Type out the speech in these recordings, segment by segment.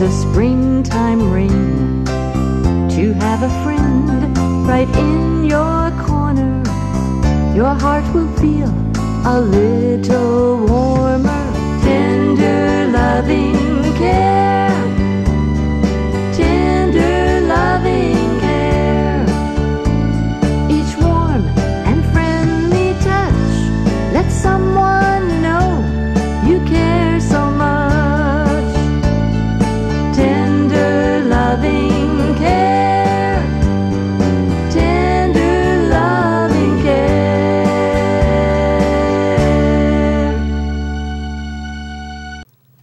a springtime rain, to have a friend right in your corner. Your heart will feel a little warmer. Tender loving care, tender loving care. Each warm and friendly touch lets someone know you care so much. Tender loving care, tender loving care.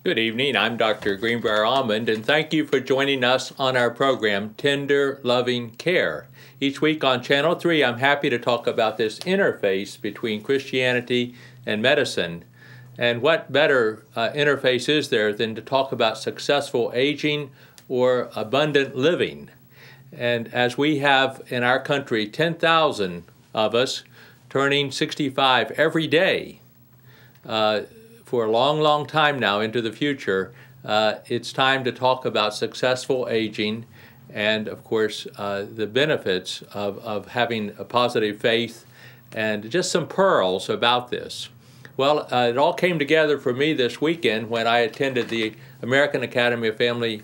Good evening, I'm Dr. Greenbrier Almond, and thank you for joining us on our program, Tender Loving Care. Each week on Channel 3, I'm happy to talk about this interface between Christianity and medicine. And what better interface is there than to talk about successful aging or abundant living? And as we have in our country 10,000 of us turning 65 every day, for a long, long time now into the future, it's time to talk about successful aging and, of course, the benefits of having a positive faith and just some pearls about this. Well, it all came together for me this weekend when I attended the American Academy of Family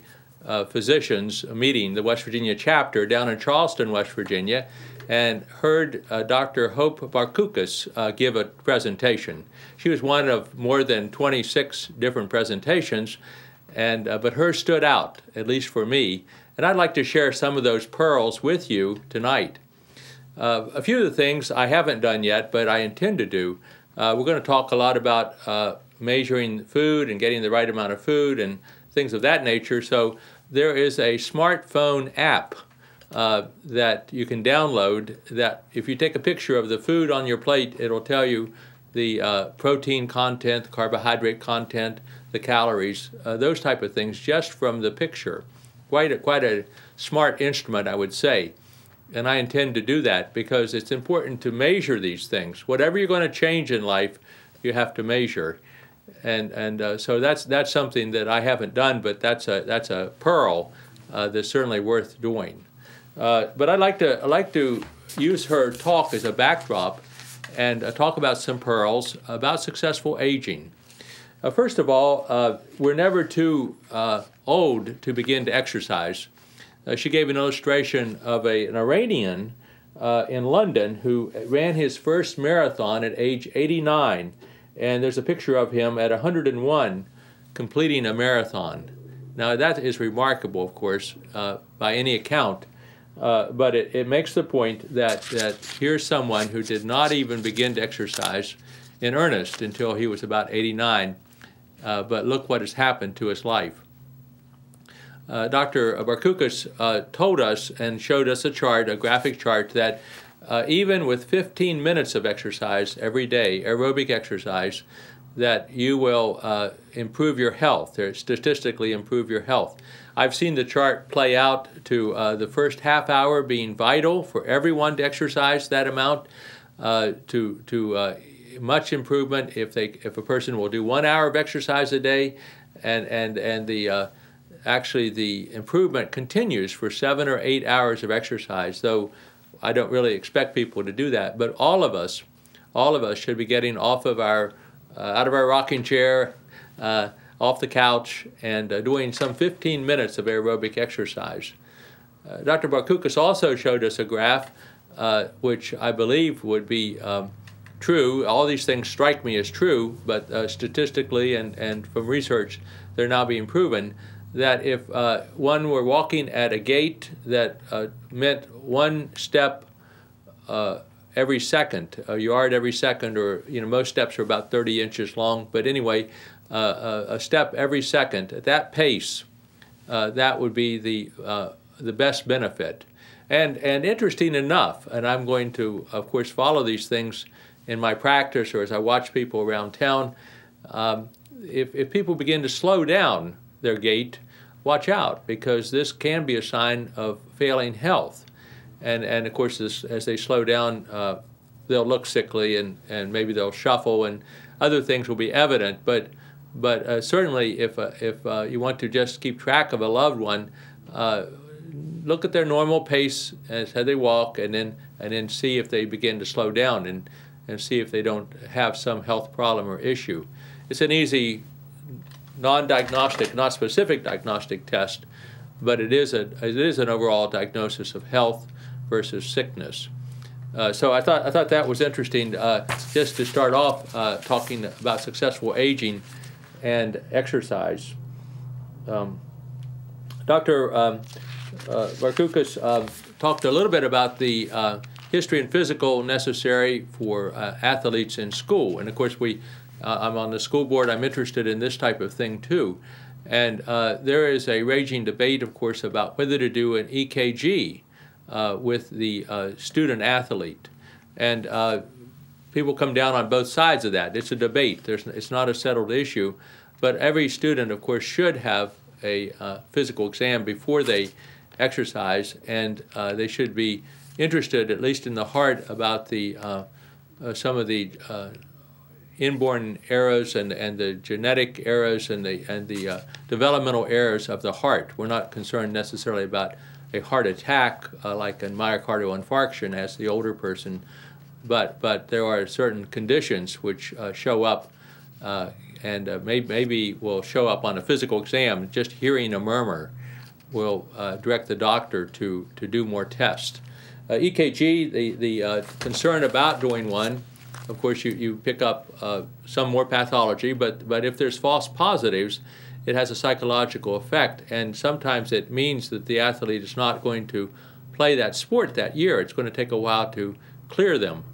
Physicians meeting, the West Virginia chapter down in Charleston, West Virginia, and heard Dr. Hope Barkoukas give a presentation. She was one of more than 26 different presentations, and but hers stood out, at least for me, and I'd like to share some of those pearls with you tonight. A few of the things I haven't done yet, but I intend to do. We're going to talk a lot about measuring food and getting the right amount of food and things of that nature. So there is a smartphone app that you can download that if you take a picture of the food on your plate, it'll tell you the protein content, the carbohydrate content, the calories, those type of things just from the picture. Quite a smart instrument, I would say. And I intend to do that because it's important to measure these things. Whatever you're going to change in life, you have to measure. And so that's something that I haven't done, but that's a pearl that's certainly worth doing. But I'd like to use her talk as a backdrop and talk about some pearls about successful aging. First of all, we're never too old to begin to exercise. She gave an illustration of an Iranian in London who ran his first marathon at age 89, and there's a picture of him at 101 completing a marathon. Now that is remarkable, of course, by any account. But it makes the point that here's someone who did not even begin to exercise in earnest until he was about 89, but look what has happened to his life. Dr. Barkoukas told us and showed us a chart, a graphic chart, that even with 15 minutes of exercise every day, aerobic exercise, that you will improve your health, or statistically improve your health. I've seen the chart play out to the first half hour being vital for everyone to exercise that amount, to much improvement if a person will do 1 hour of exercise a day, and actually the improvement continues for 7 or 8 hours of exercise. Though I don't really expect people to do that, but all of us should be getting off of our out of our rocking chair, off the couch, and doing some 15 minutes of aerobic exercise. Dr. Barkoukas also showed us a graph which I believe would be true. All these things strike me as true, but statistically and from research, they're now being proven that if one were walking at a gait that meant 1 step every second, a yard every second, or most steps are about 30 inches long, but anyway, a step every second at that pace, that would be the best benefit. And interesting enough, and I'm going to, of course, follow these things in my practice or as I watch people around town, if people begin to slow down their gait, watch out, because this can be a sign of failing health. And of course, as they slow down, they'll look sickly and maybe they'll shuffle and other things will be evident. But But certainly, if you want to just keep track of a loved one, look at their normal pace as they walk, and then see if they begin to slow down, and see if they don't have some health problem or issue. It's an easy, non-diagnostic, not specific diagnostic test, but it is an overall diagnosis of health versus sickness. So I thought that was interesting, just to start off talking about successful aging and exercise. Dr. Bartukas talked a little bit about the history and physical necessary for athletes in school, and of course I'm on the school board. I'm interested in this type of thing too, and there is a raging debate, of course, about whether to do an EKG with the student athlete, and people come down on both sides of that. It's a debate. It's not a settled issue, but every student, of course, should have a physical exam before they exercise, and they should be interested, at least in the heart, about the some of the inborn errors and the genetic errors and the developmental errors of the heart. We're not concerned necessarily about a heart attack like a myocardial infarction as the older person, but there are certain conditions which show up and maybe will show up on a physical exam. Just hearing a murmur will direct the doctor to do more tests. EKG, the concern about doing one, of course, you pick up some more pathology, but if there's false positives, it has a psychological effect, and sometimes it means that the athlete is not going to play that sport that year. It's going to take a while to clear them,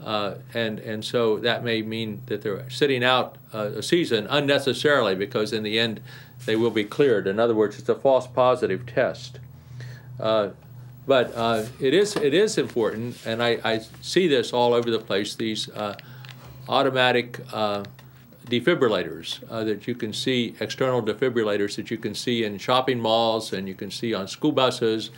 and so that may mean that they're sitting out a season unnecessarily, because in the end they will be cleared. In other words, it's a false positive test. But it is important, and I see this all over the place, these automatic defibrillators that you can see, external defibrillators that you can see in shopping malls, and you can see on school buses,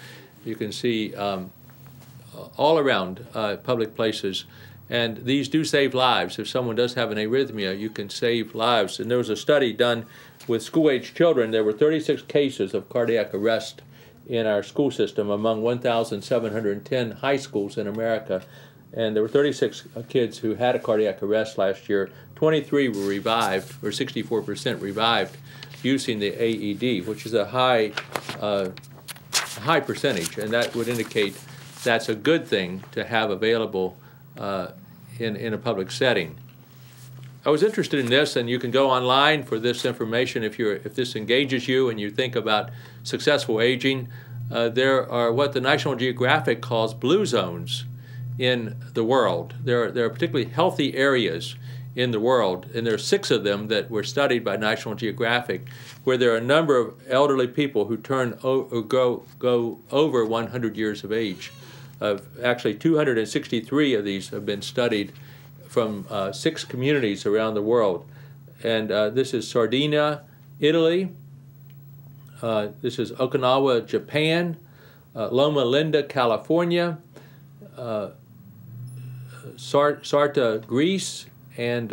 you can see all around public places. And these do save lives. If someone does have an arrhythmia, you can save lives. And there was a study done with school-age children. There were 36 cases of cardiac arrest in our school system among 1,710 high schools in America. And there were 36 kids who had a cardiac arrest last year. 23 were revived, or 64% revived, using the AED, which is a high percentage, and that would indicate that's a good thing to have available in a public setting. I was interested in this, and you can go online for this information if this engages you and you think about successful aging. There are what the National Geographic calls blue zones in the world. There are particularly healthy areas in the world, and there are 6 of them that were studied by National Geographic, where there are a number of elderly people who go over 100 years of age. Actually, 263 of these have been studied from 6 communities around the world. And this is Sardinia, Italy. This is Okinawa, Japan. Loma Linda, California. Sarta, Greece. And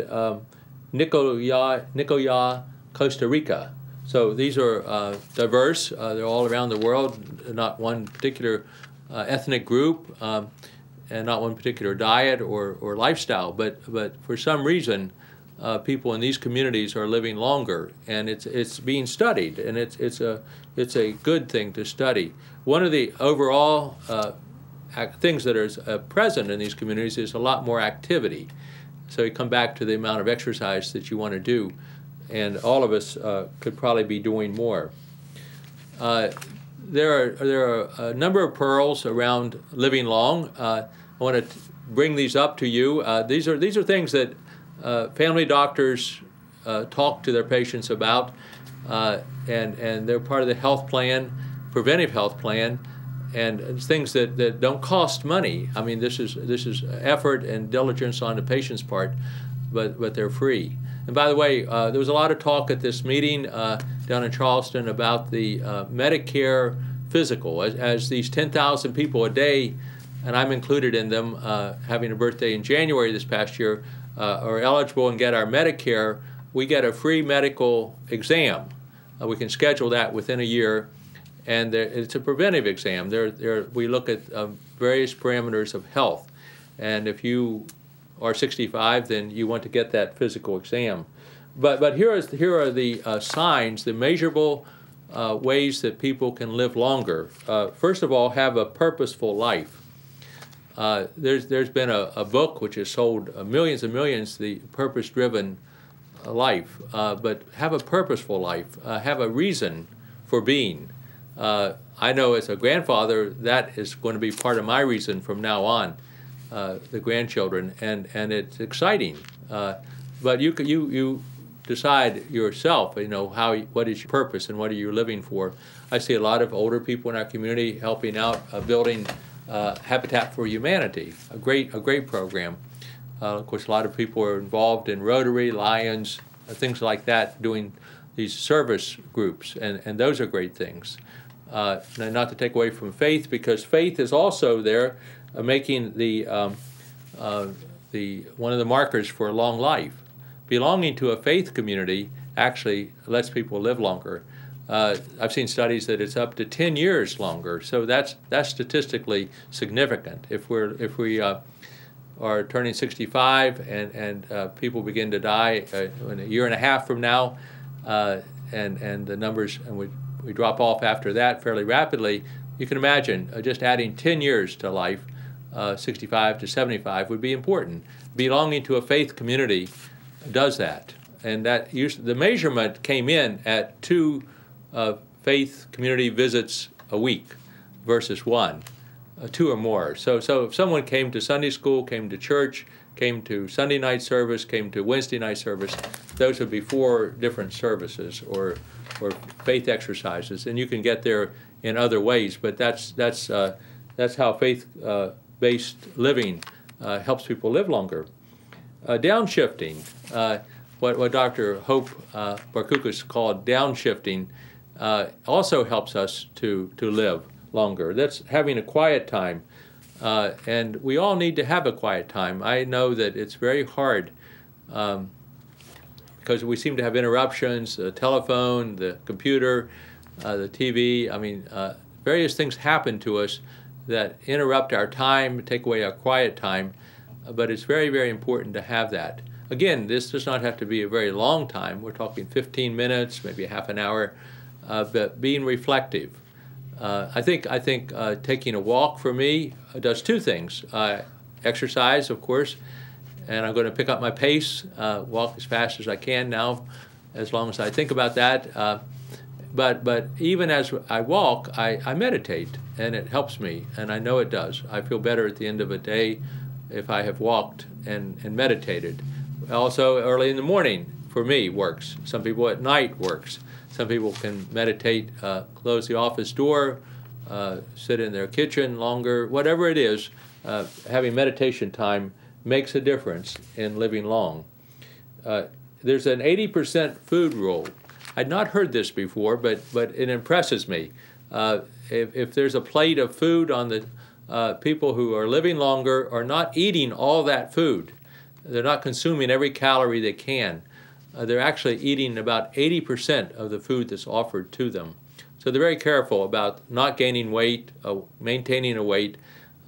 Nicoya, Costa Rica. So these are diverse. They're all around the world, not one particular ethnic group, and not one particular diet or lifestyle, but for some reason people in these communities are living longer, and it's being studied, and it's a good thing to study. One of the overall things that are present in these communities is a lot more activity. So you come back to the amount of exercise that you want to do, and all of us could probably be doing more. There are a number of pearls around living long. I want to bring these up to you. These are things that family doctors talk to their patients about, and they're part of the health plan, preventive health plan, and it's things that don't cost money. I mean, this is effort and diligence on the patient's part, but they're free. And by the way, there was a lot of talk at this meeting down in Charleston about the Medicare physical, as these 10,000 people a day, and I'm included in them, having a birthday in January this past year, are eligible and get our Medicare. we get a free medical exam. We can schedule that within a year, and it's a preventive exam. We look at various parameters of health, and if you are 65, then you want to get that physical exam. But here are the signs, the measurable ways that people can live longer. First of all, have a purposeful life. There's been a book which has sold millions and millions, The Purpose-Driven Life. But have a purposeful life. Have a reason for being. I know as a grandfather that is going to be part of my reason from now on, the grandchildren, and it's exciting. But you decide yourself, what is your purpose and what are you living for. I see a lot of older people in our community helping out, building Habitat for Humanity, a great program. Of course, a lot of people are involved in Rotary, Lions, things like that, doing these service groups, and those are great things. Not to take away from faith, because faith is also there, making the one of the markers for a long life. Belonging to a faith community actually lets people live longer. I've seen studies that it's up to 10 years longer, so that's statistically significant. If we are turning 65 and people begin to die in a year and a half from now, and the numbers, and we drop off after that fairly rapidly, you can imagine just adding 10 years to life, 65 to 75, would be important. Belonging to a faith community does that, and the measurement came in at 2 faith community visits a week versus 1, 2 or more. So if someone came to Sunday school, came to church, came to Sunday night service, came to Wednesday night service, those would be 4 different services or faith exercises, and you can get there in other ways. But that's how faith-based living helps people live longer. Downshifting, what Dr. Hope Barkoukas called downshifting, also helps us to live longer. That's having a quiet time, and we all need to have a quiet time. I know that it's very hard because we seem to have interruptions, the telephone, the computer, the TV. I mean, various things happen to us that interrupt our time, take away our quiet time, but it's very, very important to have that. Again, this does not have to be a very long time. We're talking 15 minutes, maybe a half an hour, but being reflective. I think taking a walk for me does 2 things. Exercise, of course, and I'm going to pick up my pace, walk as fast as I can now, as long as I think about that. But even as I walk, I meditate, and it helps me, and I know it does. I feel better at the end of a day if I have walked and meditated. Also, early in the morning, for me, works. Some people at night works. Some people can meditate, close the office door, sit in their kitchen longer, whatever it is. Having meditation time makes a difference in living long. There's an 80% food rule. I'd not heard this before, but it impresses me. If there's a plate of food on the people who are living longer are not eating all that food. They're not consuming every calorie they can. They're actually eating about 80% of the food that's offered to them. So they're very careful about not gaining weight, maintaining a weight,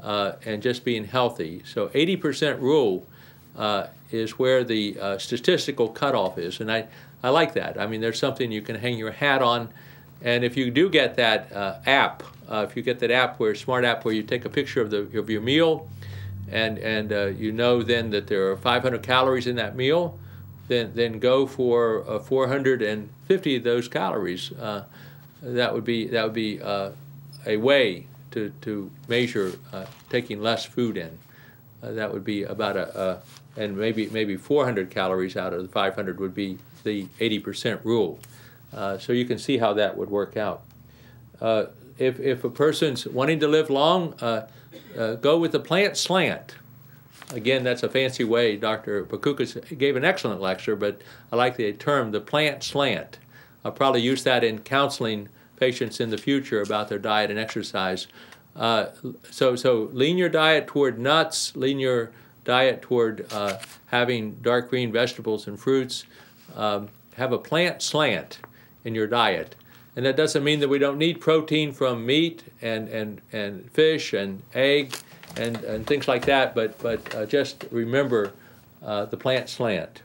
and just being healthy. So 80% rule is where the statistical cutoff is, and I like that. I mean, there's something you can hang your hat on, and if you do get that app, if you get that app, smart app, where you take a picture of your meal, and you know then that there are 500 calories in that meal, then go for 450 of those calories. That would be a way to measure taking less food in. That would be about and maybe 400 calories out of the 500 would be the 80% rule. So you can see how that would work out. If a person's wanting to live long, go with the plant slant. Again, that's a fancy way. Dr. Barkoukas gave an excellent lecture, but I like the term, the plant slant. I'll probably use that in counseling patients in the future about their diet and exercise. So lean your diet toward nuts, lean your diet toward having dark green vegetables and fruits, have a plant slant in your diet. And that doesn't mean that we don't need protein from meat and fish and egg and things like that, but just remember the plant slant.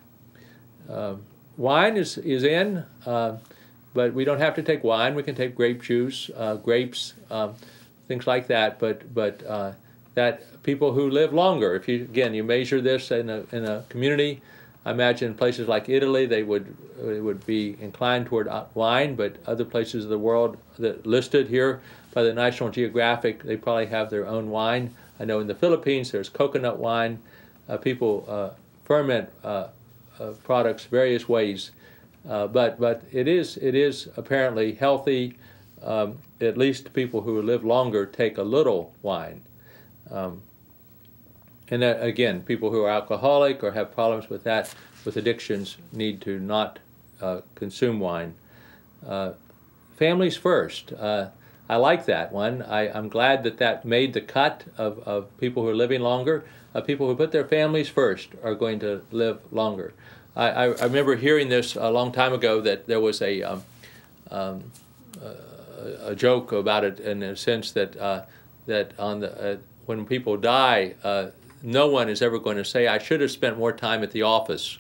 Wine is in, but we don't have to take wine. We can take grape juice, grapes, things like that. But that people who live longer, if you measure this in a community, I imagine places like Italy, they would be inclined toward wine, but other places of the world that listed here by the National Geographic, they probably have their own wine. I know in the Philippines there's coconut wine. People ferment products various ways, but it is apparently healthy. At least people who live longer take a little wine. And that, again, people who are alcoholic or have problems with that, with addictions, need to not consume wine. Families first. I like that one. I'm glad that made the cut of people who are living longer. People who put their families first are going to live longer. I remember hearing this a long time ago, that there was a joke about it, in a sense that when people die, no one is ever going to say, I should have spent more time at the office.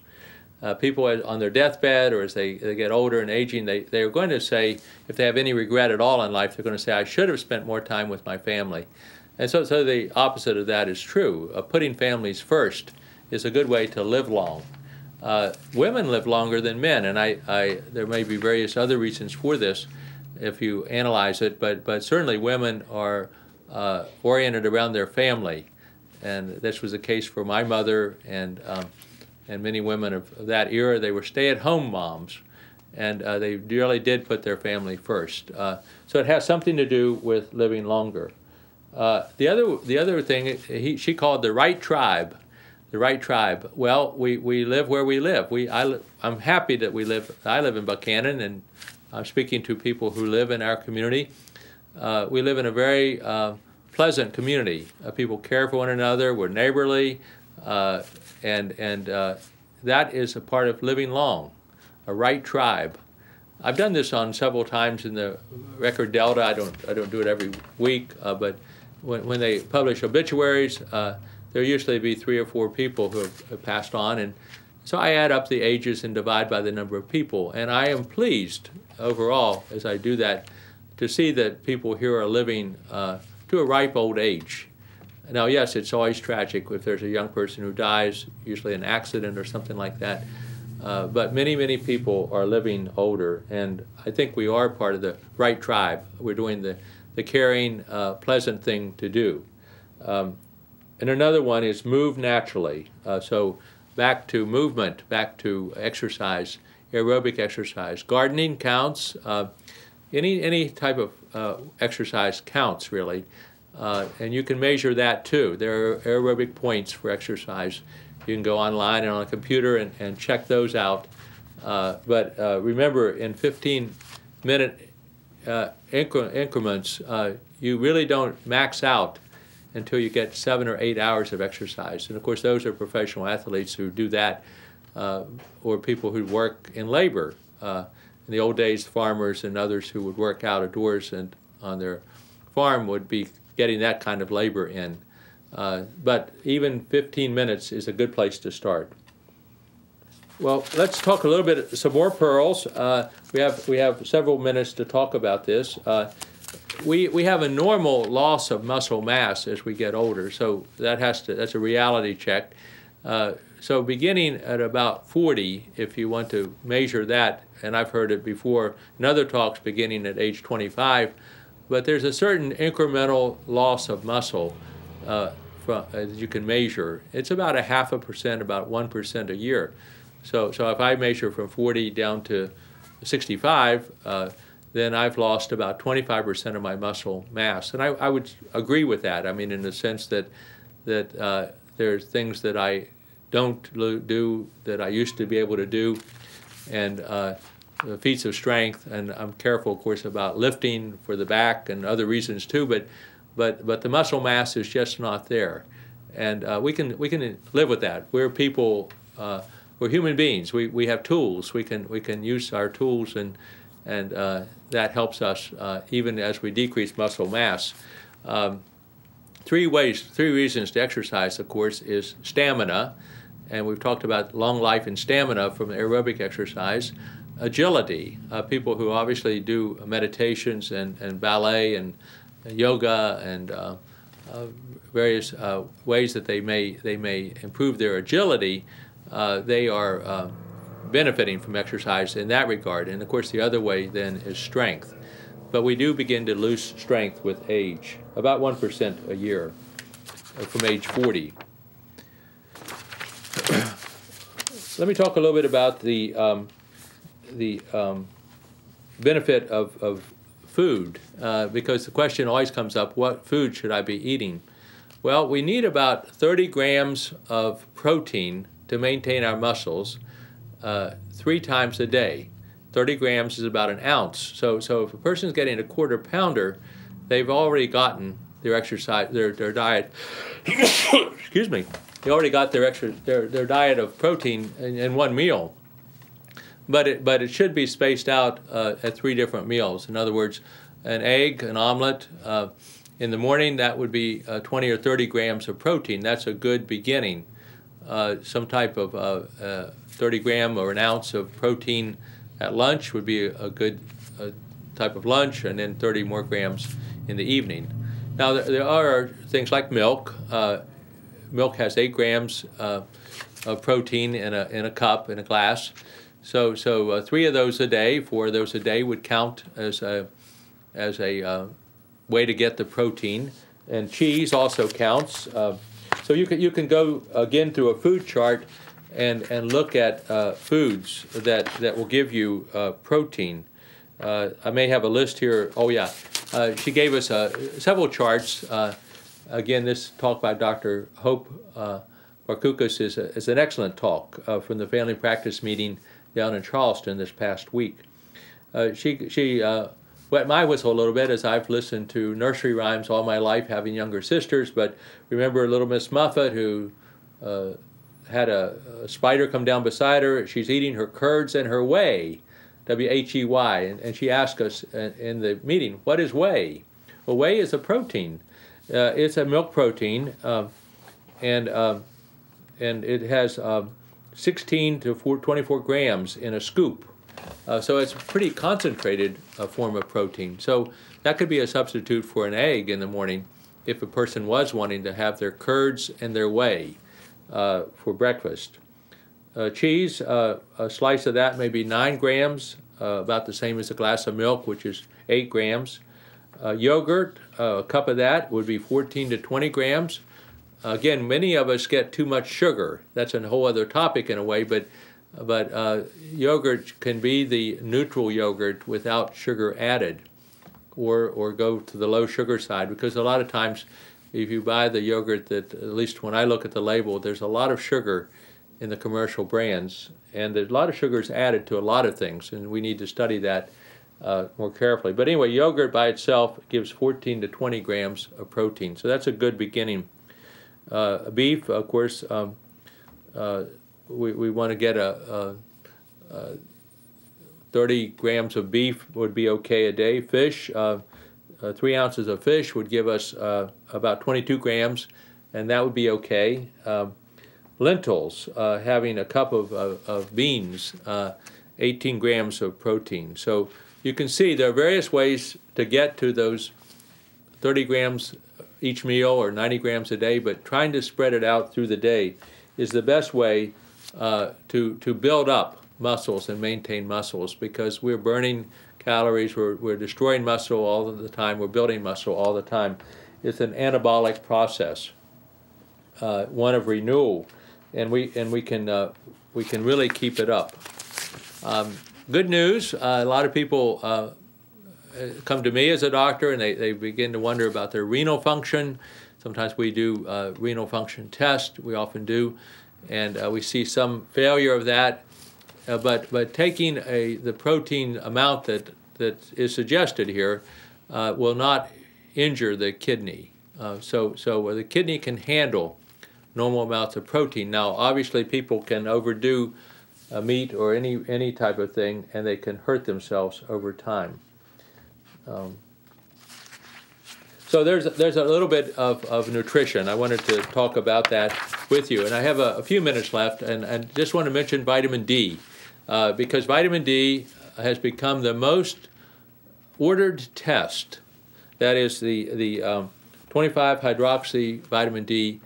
People on their deathbed, or as they get older and aging, they are going to say, if they have any regret at all in life, they're going to say, I should have spent more time with my family. And so the opposite of that is true. Putting families first is a good way to live long. Women live longer than men, and there may be various other reasons for this if you analyze it, but certainly women are oriented around their family. And this was the case for my mother and many women of that era. They were stay-at-home moms, and they really did put their family first. So it has something to do with living longer. The other thing she called the right tribe. The right tribe. Well, we live where we live. I'm happy that we live. I live in Buchanan, and I'm speaking to people who live in our community. We live in a very pleasant community. People care for one another. We're neighborly, and that is a part of living long. A right tribe. I've done this on several times in the Record Delta. I don't do it every week, but when they publish obituaries, there usually be 3 or 4 people who have passed on, and so I add up the ages and divide by the number of people, and I am pleased overall as I do that to see that people here are living to a ripe old age. Now, yes, it's always tragic if there's a young person who dies, usually an accident or something like that, but many people are living older, and I think we are part of the right tribe. We're doing the caring, pleasant thing to do. And another one is move naturally. So back to movement, back to exercise, aerobic exercise. Gardening counts. Any type of exercise counts, really. And you can measure that too. There are aerobic points for exercise. You can go online and on a computer and check those out. But remember, in 15-minute increments, you really don't max out until you get 7 or 8 hours of exercise. And of course, those are professional athletes who do that, or people who work in labor. In the old days, farmers and others who would work out of doors and on their farm would be getting that kind of labor in. But even 15 minutes is a good place to start. Well, let's talk a little bit, some more pearls. We have several minutes to talk about this. We have a normal loss of muscle mass as we get older, so that's a reality check. So beginning at about 40, if you want to measure that, and I've heard it before in other talks beginning at age 25, but there's a certain incremental loss of muscle as you can measure. It's about 0.5%, about 1% a year. So if I measure from 40 down to 65, then I've lost about 25% of my muscle mass. And I would agree with that. I mean, in the sense that there's things that I don't do that I used to be able to do, and feats of strength. And I'm careful, of course, about lifting for the back and other reasons too. But the muscle mass is just not there, and we can live with that. We're people we're human beings. We have tools. We can use our tools, and that helps us even as we decrease muscle mass. Three reasons to exercise, of course, is stamina, and we've talked about long life and stamina from aerobic exercise. Agility, people who obviously do meditations and ballet and yoga and various ways that they may improve their agility, they are benefiting from exercise in that regard. And of course the other way then is strength. But we do begin to lose strength with age, about 1% a year from age 40. Let me talk a little bit about the benefit of food, because the question always comes up, what food should I be eating? Well, we need about 30 grams of protein to maintain our muscles 3 times a day. 30 grams is about an ounce. So if a person's getting a quarter pounder, they've already gotten their exercise, their diet. Excuse me. They already got their diet of protein in one meal. But it should be spaced out at 3 different meals. In other words, an egg, an omelet. In the morning, that would be 20 or 30 grams of protein. That's a good beginning. Some type of 30 gram or an ounce of protein at lunch would be a good type of lunch, and then 30 more grams in the evening. Now, there are things like milk. Milk has 8 grams of protein in a cup, in a glass. So 3 of those a day, 4 of those a day would count as a way to get the protein. And cheese also counts. So you can go again through a food chart and look at foods that will give you protein. I may have a list here. Oh yeah, she gave us several charts. Again, this talk by Dr. Hope Barkoukas is an excellent talk from the family practice meeting down in Charleston this past week. She wet my whistle a little bit, as I've listened to nursery rhymes all my life, having younger sisters, but remember little Miss Muffet, who had a spider come down beside her. She's eating her curds and her whey, W-H-E-Y, and she asked us in the meeting, what is whey? Well, whey is a protein. It's a milk protein, and it has 16 to 24 grams in a scoop. So it's a pretty concentrated form of protein. So that could be a substitute for an egg in the morning if a person was wanting to have their curds and their whey for breakfast. Cheese, a slice of that may be 9 grams, about the same as a glass of milk, which is 8 grams. Yogurt, a cup of that would be 14 to 20 grams. Again, many of us get too much sugar. That's a whole other topic in a way, but yogurt can be the neutral yogurt without sugar added, or go to the low sugar side, because a lot of times if you buy the yogurt that, at least when I look at the label, there's a lot of sugar in the commercial brands, and there's a lot of sugars added to a lot of things, and we need to study that more carefully. But anyway, yogurt by itself gives 14 to 20 grams of protein, so that's a good beginning. Beef, of course, we want to get 30 grams of beef would be okay a day. Fish, 3 ounces of fish would give us about 22 grams, and that would be okay. Lentils, having a cup of beans, 18 grams of protein. So you can see there are various ways to get to those 30 grams each meal or 90 grams a day, but trying to spread it out through the day is the best way to build up muscles and maintain muscles, because we're burning calories, we're destroying muscle all the time, we're building muscle all the time. It's an anabolic process, one of renewal, and we can really keep it up. Good news, a lot of people come to me as a doctor and they begin to wonder about their renal function. Sometimes we do renal function tests, we often do, and we see some failure of that. But taking the protein amount that is suggested here will not injure the kidney. So the kidney can handle normal amounts of protein. Now, obviously, people can overdo meat or any type of thing, and they can hurt themselves over time. So there's a little bit of nutrition. I wanted to talk about that with you, and I have a few minutes left, and just want to mention vitamin D, because vitamin D has become the most ordered test. That is the 25-hydroxy vitamin D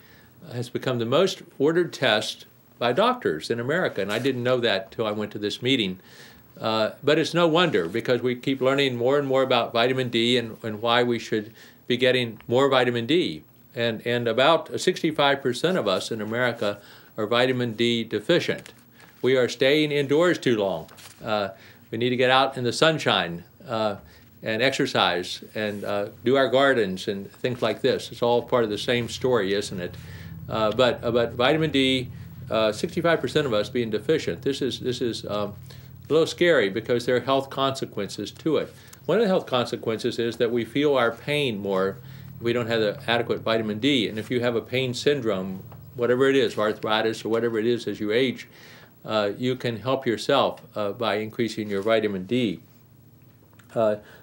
has become the most ordered test by doctors in America, and I didn't know that till I went to this meeting. But it's no wonder, because we keep learning more and more about vitamin D and why we should be getting more vitamin D. And about 65% of us in America are vitamin D deficient. We are staying indoors too long. We need to get out in the sunshine and exercise and do our gardens and things like this. It's all part of the same story, isn't it? But vitamin D, 65% of us being deficient. This is a little scary, because there are health consequences to it. One of the health consequences is that we feel our pain more if we don't have the adequate vitamin D. And if you have a pain syndrome, whatever it is, arthritis or whatever it is as you age, you can help yourself by increasing your vitamin D.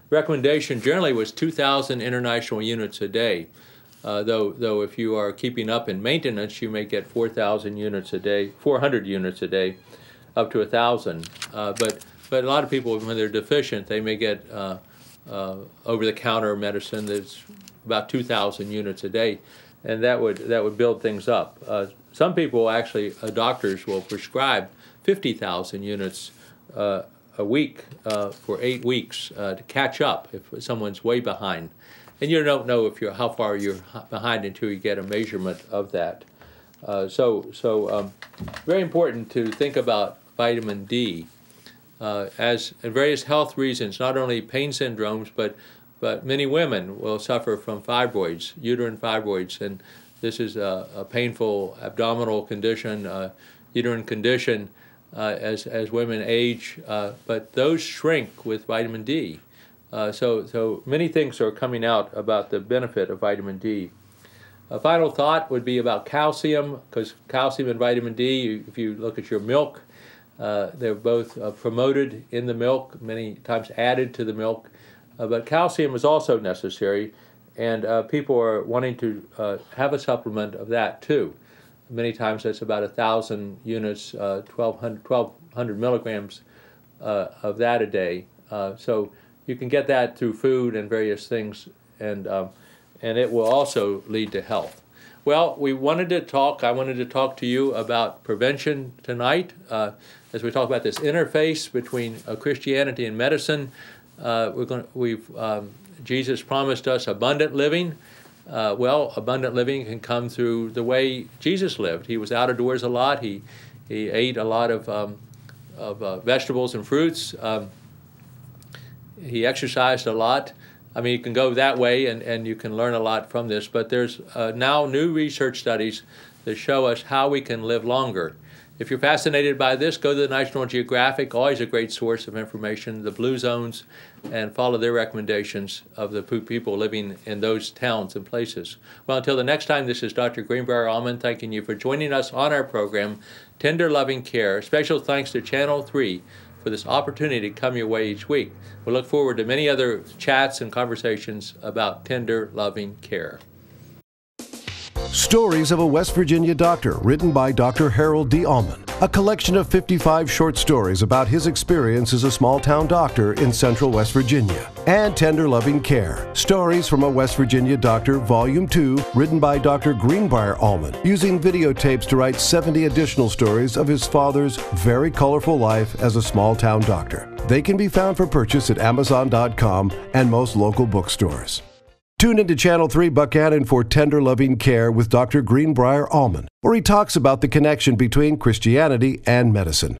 Recommendation generally was 2,000 international units a day. Though if you are keeping up in maintenance, you may get 4,000 units a day, 400 units a day, up to 1,000. But a lot of people, when they're deficient, they may get over-the-counter medicine that's about 2,000 units a day, and that would build things up. Some people actually, doctors will prescribe 50,000 units a week for 8 weeks to catch up if someone's way behind. And you don't know how far you're behind until you get a measurement of that. So very important to think about vitamin D as various health reasons, not only pain syndromes, but many women will suffer from fibroids, uterine fibroids, and this is a painful abdominal condition, uterine condition as women age, but those shrink with vitamin D. So many things are coming out about the benefit of vitamin D. A final thought would be about calcium, because calcium and vitamin D, if you look at your milk, they're both promoted in the milk, many times added to the milk. But calcium is also necessary, and people are wanting to have a supplement of that too. Many times that's about 1,000 units, 1,200 milligrams of that a day. So you can get that through food and various things, and it will also lead to health. Well, I wanted to talk to you about prevention tonight, as we talk about this interface between Christianity and medicine. Jesus promised us abundant living. Well, abundant living can come through the way Jesus lived. He was out of doors a lot. He ate a lot of vegetables and fruits. He exercised a lot. I mean, you can go that way, and you can learn a lot from this. But there's now new research studies that show us how we can live longer. If you're fascinated by this, go to the National Geographic, always a great source of information, the Blue Zones, and follow their recommendations of the people living in those towns and places. Well, until the next time, this is Dr. Greenbrier Allman thanking you for joining us on our program, Tender Loving Care. Special thanks to Channel 3 for this opportunity to come your way each week. We look forward to many other chats and conversations about tender loving care. Stories of a West Virginia Doctor, written by Dr. Harold D. Allman. A collection of 55 short stories about his experience as a small-town doctor in central West Virginia. And Tender Loving Care. Stories from a West Virginia Doctor, Volume 2, written by Dr. Greenbrier Allman, using videotapes to write 70 additional stories of his father's very colorful life as a small-town doctor. They can be found for purchase at Amazon.com and most local bookstores. Tune into Channel 3 Buckhannon for Tender Loving Care with Dr. Greenbrier Allman, where he talks about the connection between Christianity and medicine.